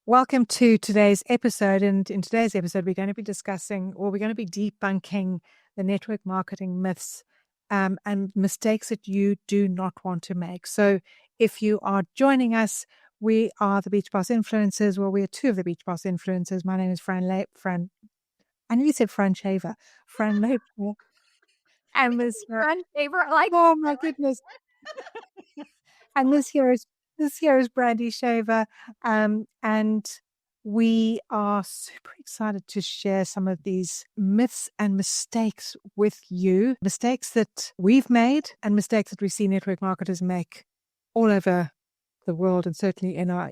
Welcome to today's episode. And in today's episode, we're going to be discussing, or we're going to be debunking the network marketing myths and mistakes that you do not want to make. So if you are joining us, we are the Beach Boss Influencers. Well, we are two of the Beach Boss Influencers. My name is I knew you said Fran Shaver. Fran Laper. And this, Fran Shaver, like, oh my goodness. And this here is Brandy Shaver. And we are super excited to share some of these myths and mistakes with you. Mistakes that we've made and mistakes that we see network marketers make all over the world, and certainly in our,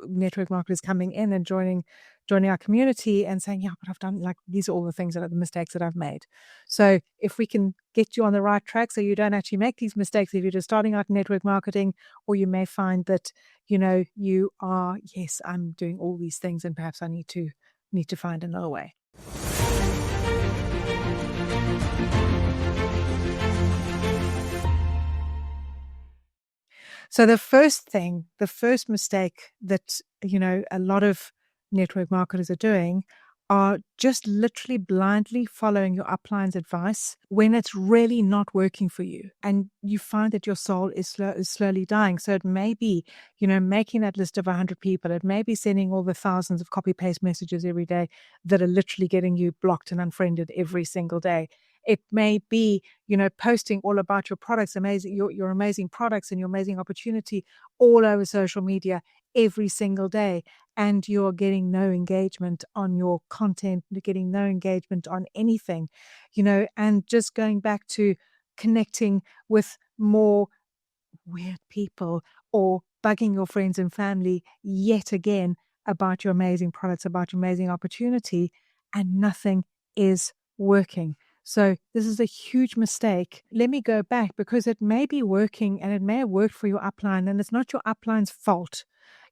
network marketers coming in and joining our community and saying, yeah, but I've done, like, these are all the things that are the mistakes that I've made. So if we can get you on the right track so you don't actually make these mistakes if you're just starting out in network marketing, or you may find that, you are, yes, I'm doing all these things and perhaps I need to find another way. So the first mistake that, a lot of network marketers are doing are just literally blindly following your upline's advice when it's really not working for you. And you find that your soul is slowly dying. So it may be, making that list of 100 people. It may be sending all the thousands of copy-paste messages every day that are literally getting you blocked and unfriended every single day. It may be, posting all about your products, your amazing products and your amazing opportunity all over social media every single day. And you're getting no engagement on your content, you're getting no engagement on anything, and just going back to connecting with more weird people or bugging your friends and family yet again about your amazing products, about your amazing opportunity, and nothing is working. So this is a huge mistake. Let me go back, because it may be working and it may have worked for your upline, and it's not your upline's fault,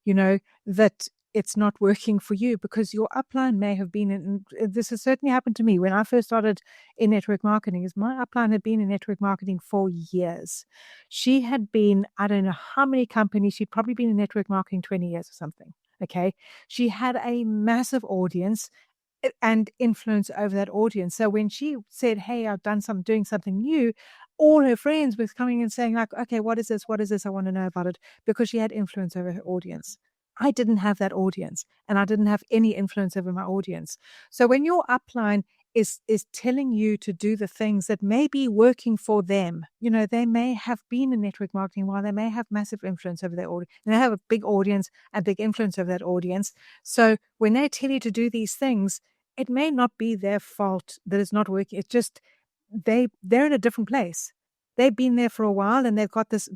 that it's not working for you, because your upline may have been in, this has certainly happened to me when I first started in network marketing, is my upline had been in network marketing for years. She had been, I don't know how many companies, she'd probably been in network marketing 20 years or something. Okay. She had a massive audience and influence over that audience. So when she said, hey, doing something new, all her friends were coming and saying, like, okay, what is this? I want to know about it, because she had influence over her audience. I didn't have that audience, and I didn't have any influence over my audience. So when your upline is telling you to do the things that may be working for them, they may have been in network marketing while they may have massive influence over their audience, and they have a big audience and big influence over that audience. So when they tell you to do these things, it may not be their fault that it's not working. It's just they're in a different place. They've been there for a while, and they've got this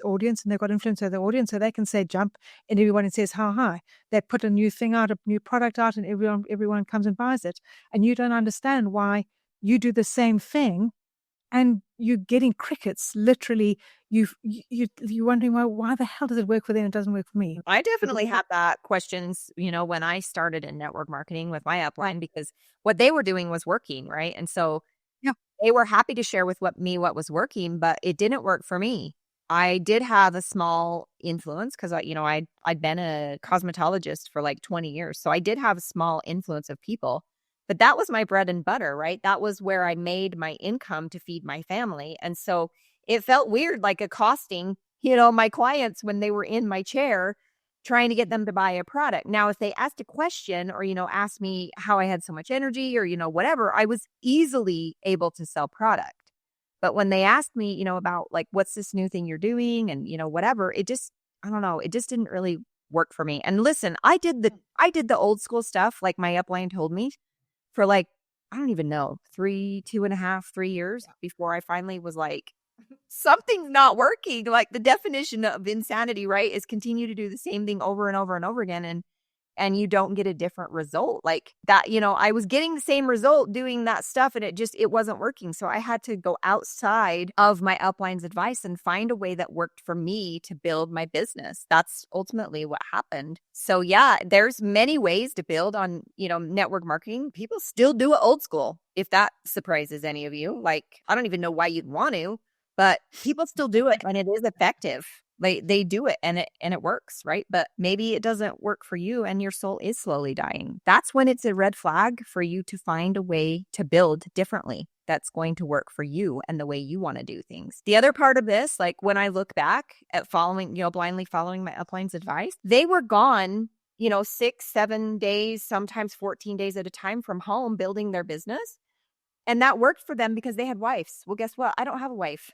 audience, and they've got influence over the audience, so they can say jump, and everyone says how high. They put a new thing out, a new product out, and everyone comes and buys it. And you don't understand why you do the same thing and you're getting crickets. Literally, you're wondering why the hell does it work for them and it doesn't work for me? I definitely had that questions, when I started in network marketing with my upline, because what they were doing was working, right? And so Yeah. they were happy to share with what was working, but it didn't work for me. I did have a small influence because I'd been a cosmetologist for like 20 years. So I did have a small influence of people, but that was my bread and butter, right? That was where I made my income to feed my family. And so it felt weird, like accosting, my clients when they were in my chair, trying to get them to buy a product. Now, if they asked a question or, asked me how I had so much energy or, whatever, I was easily able to sell product. But when they asked me, about like, what's this new thing you're doing? And, whatever, I don't know, it just didn't really work for me. And listen, I did the old school stuff, like my upline told me, for like, I don't even know, 3 years before I finally was like, something's not working. Like, the definition of insanity, right, is continue to do the same thing over and over and over again, and you don't get a different result. Like that, I was getting the same result doing that stuff, and it wasn't working. So I had to go outside of my upline's advice and find a way that worked for me to build my business. That's ultimately what happened. So yeah, there's many ways to build on, network marketing. People still do it old school. If that surprises any of you, like, I don't even know why you'd want to, but people still do it, and it is effective. They do it and it works, right? But maybe it doesn't work for you and your soul is slowly dying. That's when it's a red flag for you to find a way to build differently that's going to work for you and the way you want to do things. The other part of this, like when I look back at following, blindly following my upline's advice, they were gone, 6, 7 days, sometimes 14 days at a time from home building their business. And that worked for them because they had wives. Well, guess what? I don't have a wife.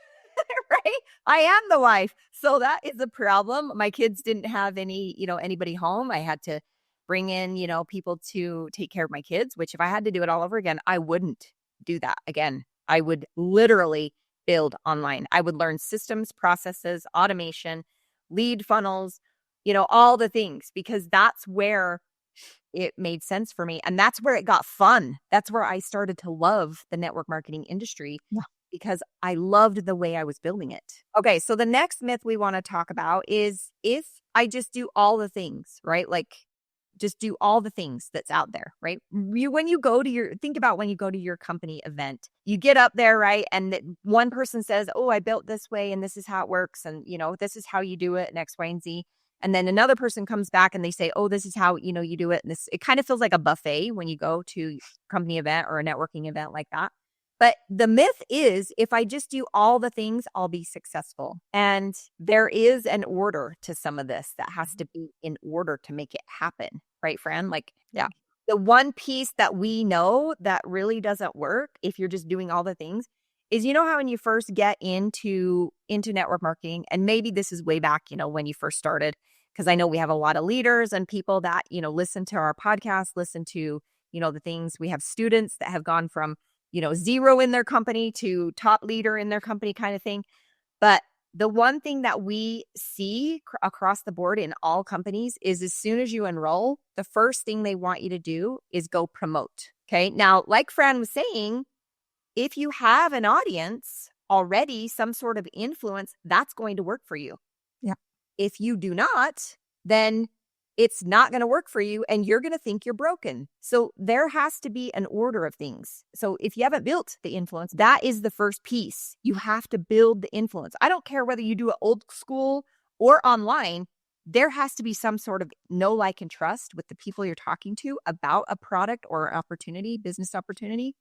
Right? I am the wife. So that is a problem. My kids didn't have anybody home. I had to bring in, people to take care of my kids, which if I had to do it all over again, I wouldn't do that again. I would literally build online. I would learn systems, processes, automation, lead funnels, all the things, because that's where it made sense for me. And that's where it got fun. That's where I started to love the network marketing industry. Yeah. Because I loved the way I was building it. Okay, so the next myth we want to talk about is if I just do all the things, right? Like just do all the things that's out there, right? Think about when you go to your company event, you get up there, right? And one person says, oh, I built this way and this is how it works. And, this is how you do it and X, Y, and Z. And then another person comes back and they say, oh, this is how, you do it. And it kind of feels like a buffet when you go to a company event or a networking event like that. But the myth is if I just do all the things, I'll be successful. And there is an order to some of this that has to be in order to make it happen. Right, Fran? Like, yeah. The one piece that we know that really doesn't work if you're just doing all the things is, how when you first get into network marketing, and maybe this is way back, when you first started, because I know we have a lot of leaders and people that, listen to our podcast, listen to, the things. We have students that have gone from zero in their company to top leader in their company kind of thing. But the one thing that we see across the board in all companies is as soon as you enroll, the first thing they want you to do is go promote. Okay. Now, like Fran was saying, if you have an audience already, some sort of influence, that's going to work for you. Yeah. If you do not, then it's not going to work for you and you're going to think you're broken. So there has to be an order of things. So if you haven't built the influence, that is the first piece. You have to build the influence. I don't care whether you do it old school or online. There has to be some sort of know, like, and trust with the people you're talking to about a product or opportunity, business opportunity,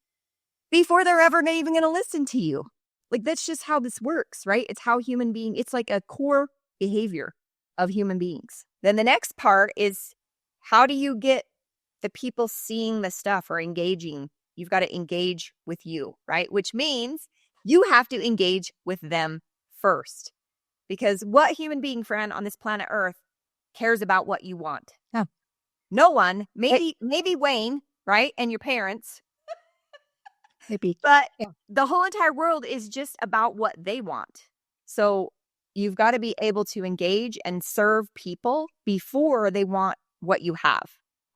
before they're ever even going to listen to you. Like, that's just how this works, right? It's how it's like a core behavior of human beings. Then the next part is, how do you get the people seeing the stuff or engaging? You've got to engage with you, right? Which means you have to engage with them first. Because what human being, friend, on this planet Earth cares about what you want? Yeah. No one, maybe Wayne, right? And your parents. Maybe. But the whole entire world is just about what they want. So you've got to be able to engage and serve people before they want what you have.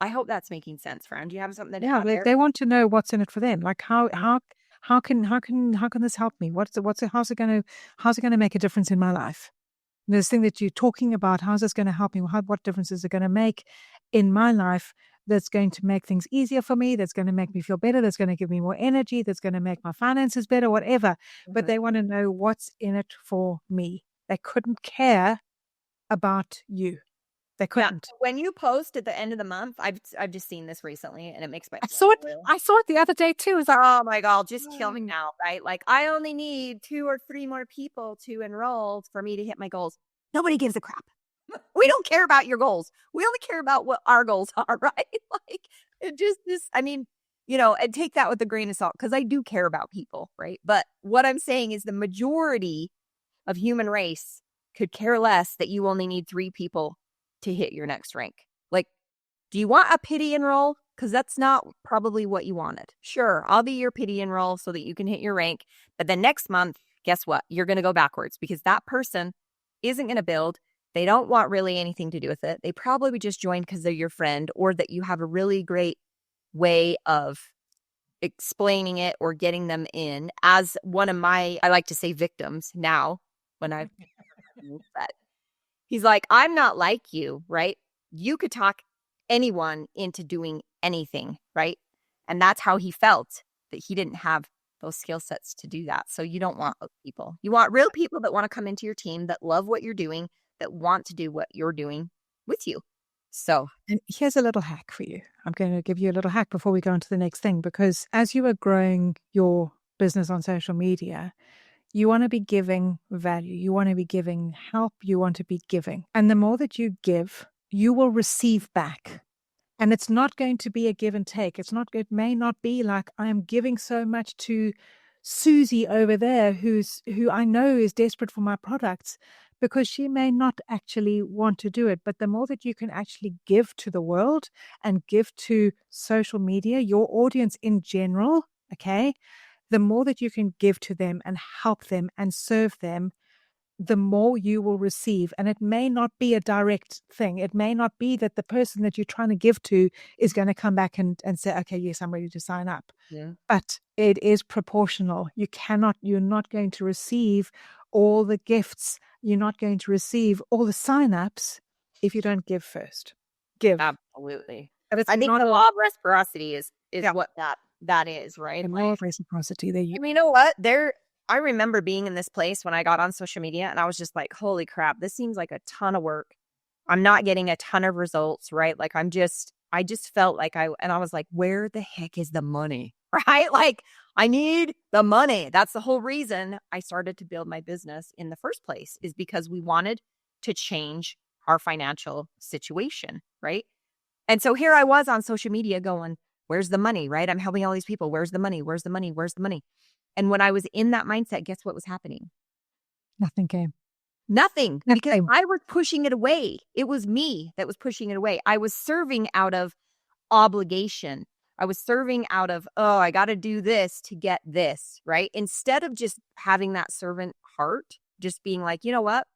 I hope that's making sense, Fran. Do you have something to add there? They want to know what's in it for them. Like how can this help me? How's it going to make a difference in my life? This thing that you're talking about, how's this going to help me? What difference is it going to make in my life? That's going to make things easier for me, that's going to make me feel better, that's going to give me more energy, that's going to make my finances better, whatever. Mm-hmm. But they want to know what's in it for me. They couldn't care about you. They couldn't. Yeah. When you post at the end of the month, I've just seen this recently, and it makes my I saw it the other day too. It's like, oh my God, just kill me now, right? Like, I only need 2 or 3 more people to enroll for me to hit my goals. Nobody gives a crap. We don't care about your goals. We only care about what our goals are, right? Like, it just this. I mean, and take that with a grain of salt, because I do care about people, right? But what I'm saying is the majority of human race could care less that you only need 3 people to hit your next rank. Like, do you want a pity enroll? Because that's not probably what you wanted. Sure, I'll be your pity enroll so that you can hit your rank. But then next month, guess what? You're going to go backwards, because that person isn't going to build. They don't want really anything to do with it. They probably just joined because they're your friend, or that you have a really great way of explaining it or getting them in. As one of my, I like to say, victims now, when I've that. He's like, I'm not like you, right? You could talk anyone into doing anything, right? And that's how he felt, that he didn't have those skill sets to do that. So you don't want those people. You want real people that want to come into your team, that love what you're doing, that want to do what you're doing with you. So, and here's a little hack for you. I'm going to give you a little hack before we go on to the next thing, because as you are growing your business on social media, you want to be giving value. You want to be giving help. You want to be giving. And the more that you give, you will receive back. And it's not going to be a give and take. It may not be like I am giving so much to Susie over there, who I know is desperate for my products, because she may not actually want to do it. But the more that you can actually give to the world and give to social media, your audience in general, okay, the more that you can give to them and help them and serve them, the more you will receive. And it may not be a direct thing. It may not be that the person that you're trying to give to is going to come back and say, okay, yes, I'm ready to sign up. yeah. But it is proportional. You're not going to receive all the gifts. You're not going to receive all the signups if you don't give first. Give. Absolutely. And it's I think not the law of reciprocity is Yeah. what that is, right? the law of reciprocity. There you I mean, you know what? I remember being in this place when I got on social media and I was just like, holy crap, this seems like a ton of work. I'm not getting a ton of results, right? Like I just felt like I was like, where the heck is the money? Right? Like I need the money. That's the whole reason I started to build my business in the first place, is because we wanted to change our financial situation, right? And so here I was on social media going, where's the money, right? I'm helping all these people. Where's the money? Where's the money? Where's the money? And when I was in that mindset, guess what was happening? Nothing came. Nothing, because Nothing. I was pushing it away. It was me that was pushing it away. I was serving out of obligation. I was serving out of, oh, I got to do this to get this, right? Instead of just having that servant heart, just being like, you know what?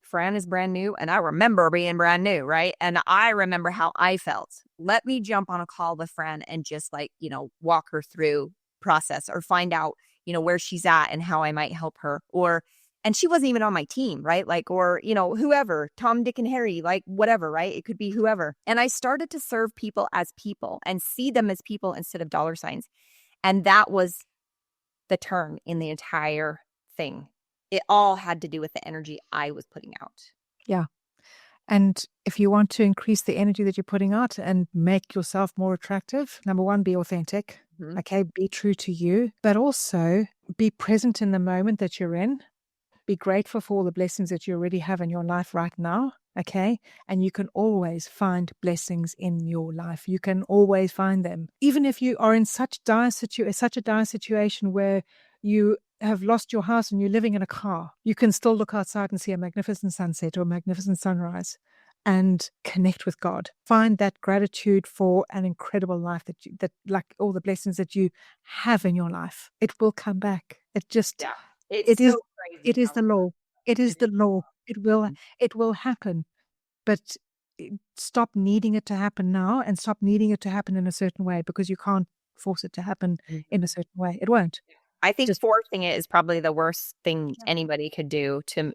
Fran is brand new and I remember being brand new, right? And I remember how I felt. Let me jump on a call with Fran and just like, walk her through process, or find out, where she's at and how I might help her. And she wasn't even on my team, right? Like, or, whoever, Tom, Dick, and Harry, like whatever, right? It could be whoever. And I started to serve people as people and see them as people instead of dollar signs. And that was the turn in the entire thing. It all had to do with the energy I was putting out. Yeah. And if you want to increase the energy that you're putting out and make yourself more attractive, number one, be authentic. Mhm. Okay. Be true to you, but also be present in the moment that you're in. Be grateful for all the blessings that you already have in your life right now. Okay. And you can always find blessings in your life. You can always find them. Even if you are in such a dire situation where you have lost your house and you're living in a car, you can still look outside and see a magnificent sunset or a magnificent sunrise and connect with God. Find that gratitude for an incredible life that like all the blessings that you have in your life. It will come back. It just, Yeah. it is, crazy. it is the law. It is the law. It will happen. But stop needing it to happen now and stop needing it to happen in a certain way, because you can't force it to happen in a certain way. It won't. I think Just forcing it is probably the worst thing anybody could do to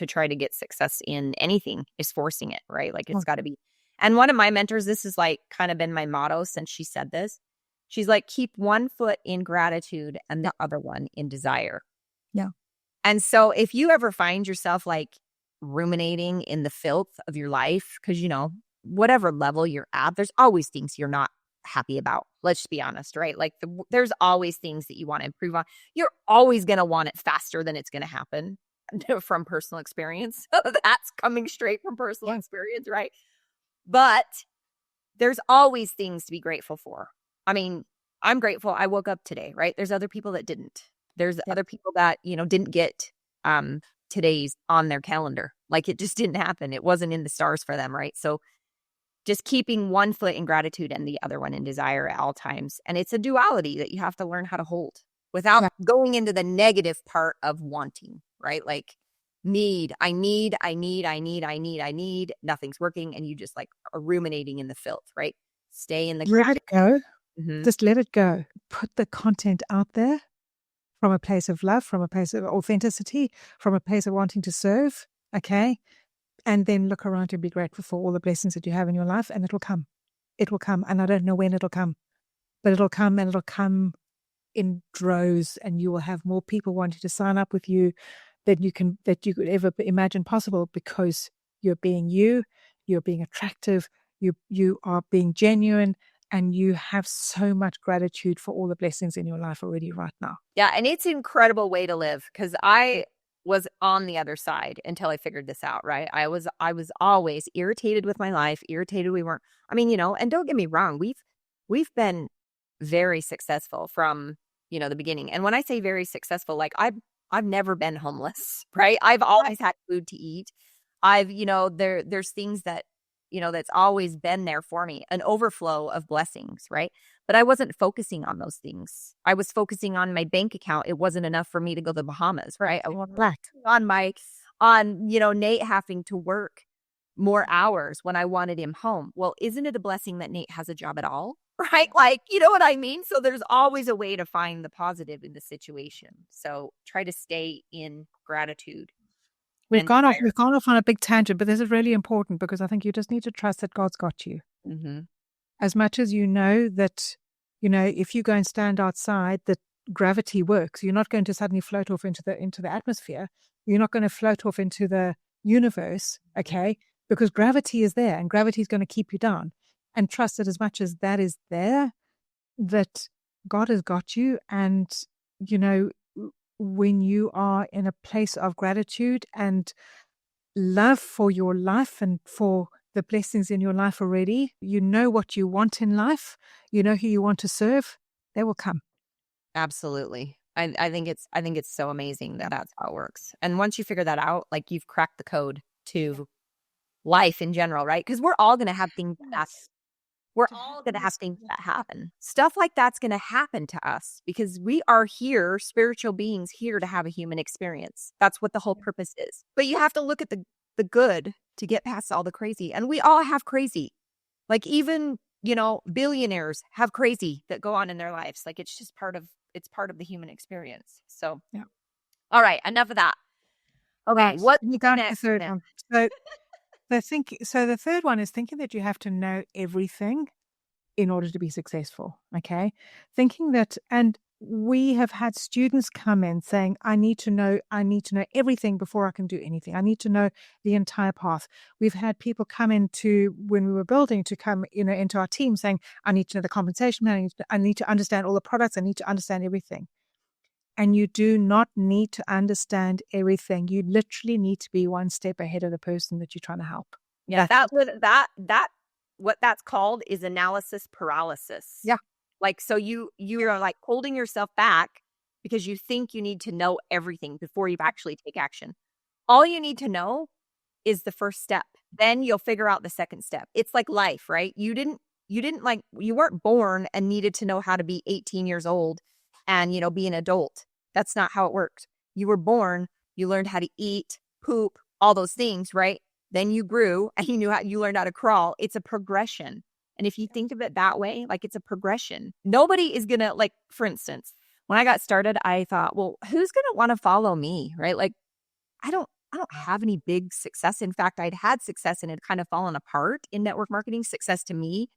try to get success in anything, is forcing it, right? Like it's got to be. And one of my mentors, this has like kind of been my motto since she said this. She's like, keep one foot in gratitude and the other one in desire. Yeah. And so if you ever find yourself like ruminating in the filth of your life, because, whatever level you're at, there's always things you're not happy about. Let's just be honest, right? Like there's always things that you want to improve on. You're always going to want it faster than it's going to happen from personal experience. That's coming straight from personal experience, right? But there's always things to be grateful for. I mean, I'm grateful I woke up today, right? There's other people that didn't. There's other people that, didn't get today's on their calendar. Like it just didn't happen. It wasn't in the stars for them, right? So just keeping one foot in gratitude and the other one in desire at all times. And it's a duality that you have to learn how to hold without going into the negative part of wanting, right? Like I need, nothing's working. And you just like are ruminating in the filth, right? Stay in the let it go. Mm-hmm. Just let it go. Put the content out there from a place of love, from a place of authenticity, from a place of wanting to serve. Okay. And then look around and be grateful for all the blessings that you have in your life, and it'll come. It will come. And I don't know when it'll come, but it'll come, and it'll come in droves, and you will have more people wanting to sign up with you that you could ever imagine possible, because you're being you're being attractive, you are being genuine, and you have so much gratitude for all the blessings in your life already right now. Yeah, and it's an incredible way to live, because I was on the other side until I figured this out, right? I was always irritated with my life, irritated we weren't. I mean, and don't get me wrong, we've been very successful from, the beginning. And when I say very successful, like I've never been homeless, right? I've always had food to eat. I've, there's things that, that's always been there for me, an overflow of blessings, right? But I wasn't focusing on those things. I was focusing on my bank account. It wasn't enough for me to go to the Bahamas, right? I was on Nate having to work more hours when I wanted him home. Well, isn't it a blessing that Nate has a job at all? Right? Like, you know what I mean? So there's always a way to find the positive in the situation. So try to stay in gratitude. We've gone off on a big tangent, but this is really important, because I think you just need to trust that God's got you. Mm-hmm. As much as that, if you go and stand outside, that gravity works. You're not going to suddenly float off into the atmosphere. You're not going to float off into the universe, okay? Because gravity is there, and gravity is going to keep you down. And trust that as much as that is there, that God has got you. And, when you are in a place of gratitude and love for your life and for the blessings in your life already, you know what you want in life, you know who you want to serve, they will come. Absolutely. I think it's so amazing that that's how it works. And once you figure that out, like, you've cracked the code to life in general, right? Because we're all going to have things that we're all going to have things that happen. Stuff like that's going to happen to us because we are here, spiritual beings here to have a human experience. That's what the whole purpose is. But you have to look at the good to get past all the crazy. And we all have crazy. Like, even, billionaires have crazy that go on in their lives. Like, it's just part of the human experience. So, yeah. All right, enough of that. Okay, what you got the third one? So the third one is thinking that you have to know everything in order to be successful. Okay, thinking that, and we have had students come in saying, I need to know everything before I can do anything. I need to know the entire path. We've had people come into, when we were building, to come, into our team saying, I need to know the compensation plan. I need to understand all the products. I need to understand everything. And you do not need to understand everything. You literally need to be one step ahead of the person that you're trying to help. Yeah, what that's called is analysis paralysis. Yeah. Like, so you're like holding yourself back because you think you need to know everything before you actually take action. All you need to know is the first step. Then you'll figure out the second step. It's like life, right? You weren't born and needed to know how to be 18 years old and, be an adult. That's not how it worked. You were born, you learned how to eat, poop, all those things, right? Then you grew and you learned how to crawl. It's a progression. And if you think of it that way, like, it's a progression. Nobody is going to, like, for instance, when I got started, I thought, well, who's going to want to follow me, right? Like, I don't have any big success. In fact, I'd had success and it kind of fallen apart in network marketing. Success to me,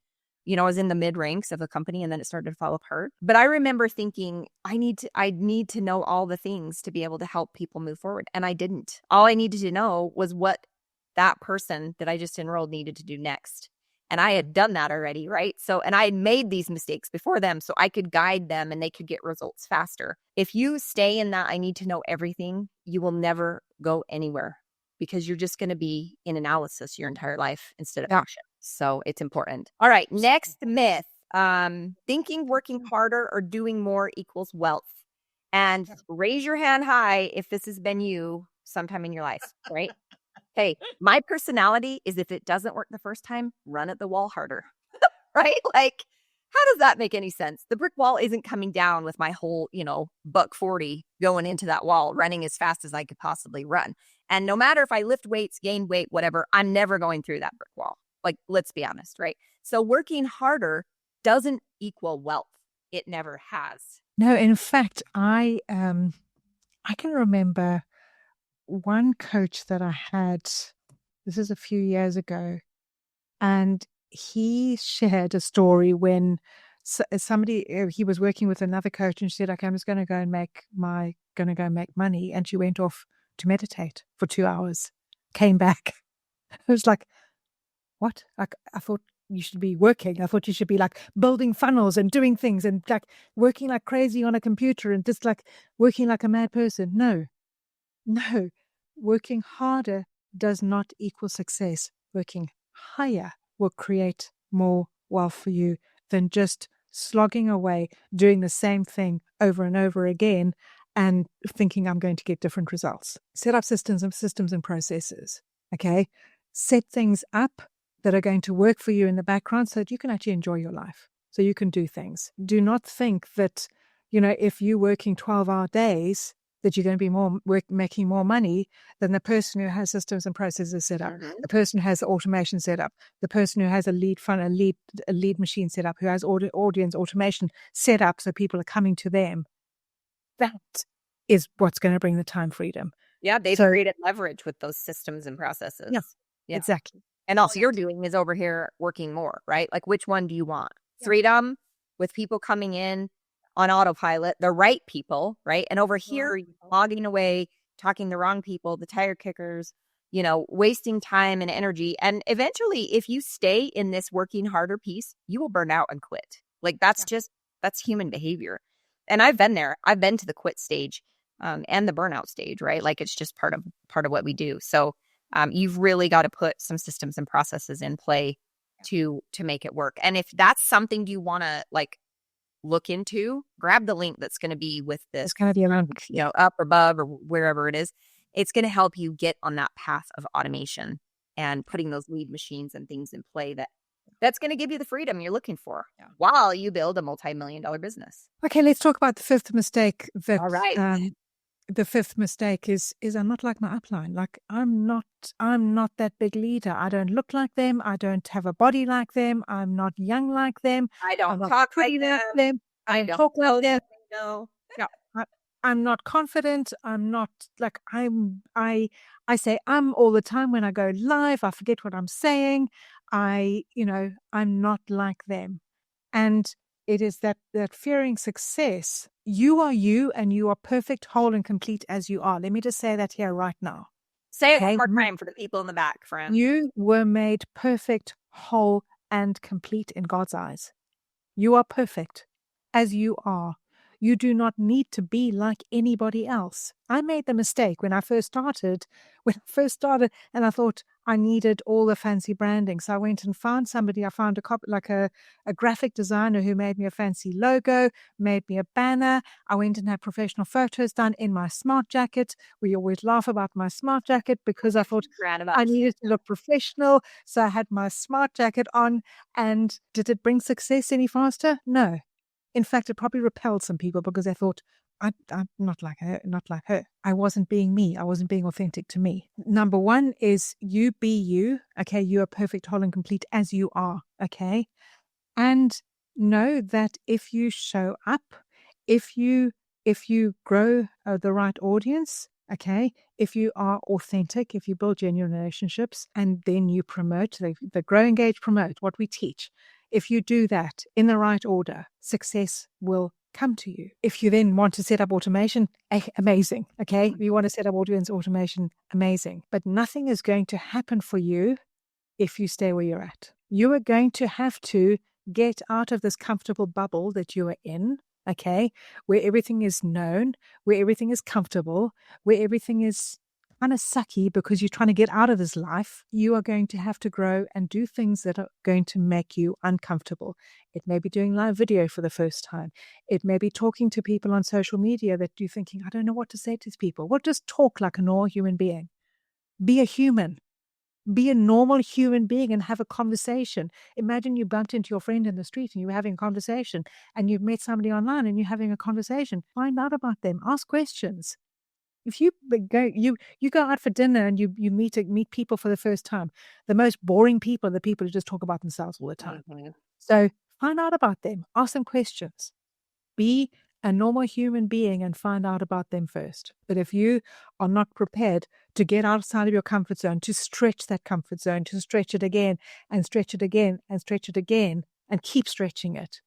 I was in the mid ranks of the company and then it started to fall apart. But I remember thinking, I need to know all the things to be able to help people move forward. And I didn't. All I needed to know was what that person that I just enrolled needed to do next. And I had done that already, right? So, and I had made these mistakes before them so I could guide them and they could get results faster. If you stay in that I need to know everything, you will never go anywhere because you're just going to be in analysis your entire life instead of action. So it's important. All right, next myth. Thinking working harder or doing more equals wealth. And raise your hand high if this has been you sometime in your life, right? Hey, my personality is, if it doesn't work the first time, run at the wall harder, right? Like, how does that make any sense? The brick wall isn't coming down with my whole, $140 going into that wall, running as fast as I could possibly run. And no matter if I lift weights, gain weight, whatever, I'm never going through that brick wall. Like, let's be honest, right? So working harder doesn't equal wealth. It never has. No, in fact, I can remember one coach that I had, this is a few years ago, and he shared a story when somebody, he was working with another coach, and she said, okay, I'm just going to go and make money. And she went off to meditate for 2 hours, came back. It was like, what? Like, I thought you should be working. I thought you should be like building funnels and doing things and like working like crazy on a computer and just like working like a mad person. No. Working harder does not equal success. Working higher will create more wealth for you than just slogging away, doing the same thing over and over again and thinking I'm going to get different results. Set up systems and processes. Okay. Set things up that are going to work for you in the background so that you can actually enjoy your life, so you can do things. Do not think that, if you're working 12-hour days, that you're going to be making more money than the person who has systems and processes set up, the person who has automation set up, the person who has a lead machine set up, who has audience automation set up so people are coming to them. That is what's going to bring the time freedom. Yeah, they've created leverage with those systems and processes. Yeah. Exactly. And all you're doing is over here working more, right? Like, which one do you want? Freedom with people coming in on autopilot, the right people, right? And over here, logging away, talking the wrong people, the tire kickers, wasting time and energy. And eventually, if you stay in this working harder piece, you will burn out and quit. Like, that's human behavior. And I've been there. I've been to the quit stage and the burnout stage, right? Like, it's just part of what we do. So you've really got to put some systems and processes in play to make it work. And if that's something you want to like look into, grab the link that's going to be with this. It's going to be around, up or above or wherever it is. It's going to help you get on that path of automation and putting those lead machines and things in play that's going to give you the freedom you're looking for while you build a multi-million-dollar business. Okay, let's talk about the fifth mistake. All right. The fifth mistake is I'm not like my upline. Like, I'm not that big leader. I don't look like them. I don't have a body like them. I'm not young like them. I don't talk like them. I don't talk like them. No. Yeah. I'm not confident. I'm not like I say all the time when I go live. I forget what I'm saying. I'm not like them. And it is that fearing success. You are you, and you are perfect, whole, and complete as you are. Let me just say that here right now. Say it one more time for the people in the back, friend. You were made perfect, whole, and complete in God's eyes. You are perfect as you are. You do not need to be like anybody else. I made the mistake when I first started, and I thought I needed all the fancy branding. So I went and found somebody. I found a graphic designer who made me a fancy logo, made me a banner. I went and had professional photos done in my smart jacket. We always laugh about my smart jacket because I thought I needed to look professional. So I had my smart jacket on. And did it bring success any faster? No. In fact, it probably repelled some people because they thought, I'm not like her. I wasn't being me. I wasn't being authentic to me. Number one is you be you. Okay. You are perfect, whole, and complete as you are. Okay. And know that if you show up, if you grow the right audience, okay, if you are authentic, if you build genuine relationships, and then you promote, the grow, engage, promote, what we teach. If you do that in the right order, success will come to you. If you then want to set up automation, amazing. Okay. If you want to set up audience automation, amazing. But nothing is going to happen for you if you stay where you're at. You are going to have to get out of this comfortable bubble that you are in. Okay. Where everything is known, where everything is comfortable, where everything is kind of sucky because you're trying to get out of this life. You are going to have to grow and do things that are going to make you uncomfortable. It may be doing live video for the first time. It may be talking to people on social media that you're thinking, I don't know what to say to these people. Well, just talk like a normal human being. Be a human. Be a normal human being and have a conversation. Imagine you bumped into your friend in the street and you were having a conversation, and you've met somebody online and you're having a conversation. Find out about them. Ask questions. If you go out for dinner and you meet people for the first time, the most boring people are the people who just talk about themselves all the time. Mm-hmm. So find out about them. Ask them questions. Be a normal human being and find out about them first. But if you are not prepared to get outside of your comfort zone, to stretch that comfort zone, to stretch it again and stretch it again and stretch it again and keep stretching it,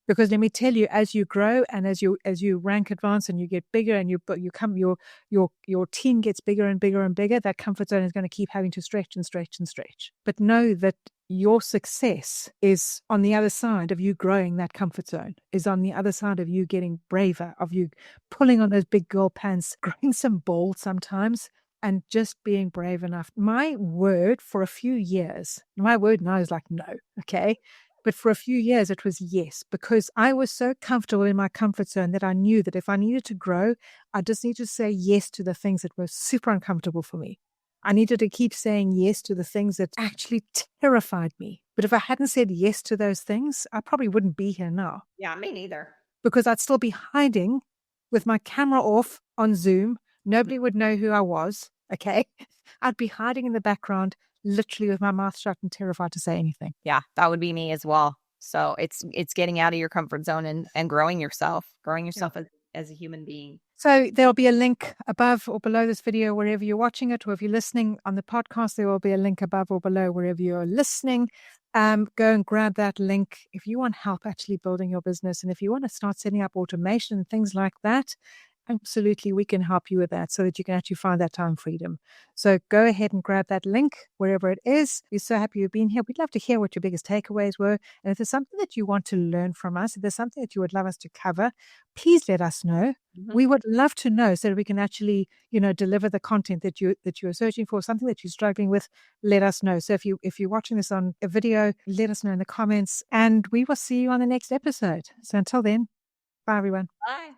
Because let me tell you, as you grow and as you rank advance and you get bigger and your team gets bigger and bigger and bigger, that comfort zone is going to keep having to stretch and stretch and stretch. But know that your success is on the other side of you growing that comfort zone, is on the other side of you getting braver, of you pulling on those big girl pants, growing some balls sometimes, and just being brave enough. My word for a few years, my word now is like no, okay? But for a few years, it was yes, because I was so comfortable in my comfort zone that I knew that if I needed to grow, I just needed to say yes to the things that were super uncomfortable for me. I needed to keep saying yes to the things that actually terrified me. But if I hadn't said yes to those things, I probably wouldn't be here now. Yeah, me neither. Because I'd still be hiding with my camera off on Zoom. Nobody would know who I was, okay? I'd be hiding in the background, literally with my mouth shut and terrified to say anything. Yeah, that would be me as well. So it's getting out of your comfort zone and growing yourself as a human being. So there'll be a link above or below this video wherever you're watching it, or if you're listening on the podcast, there will be a link above or below wherever you're listening. Go and grab that link if you want help actually building your business, and if you want to start setting up automation and things like that. Absolutely, we can help you with that so that you can actually find that time freedom. So go ahead and grab that link wherever it is. We're so happy you've been here. We'd love to hear what your biggest takeaways were. And if there's something that you want to learn from us, if there's something that you would love us to cover, please let us know. Mm-hmm. We would love to know so that we can actually, deliver the content that you're searching for, something that you're struggling with. Let us know. So if you're watching this on a video, let us know in the comments, and we will see you on the next episode. So until then, bye everyone. Bye.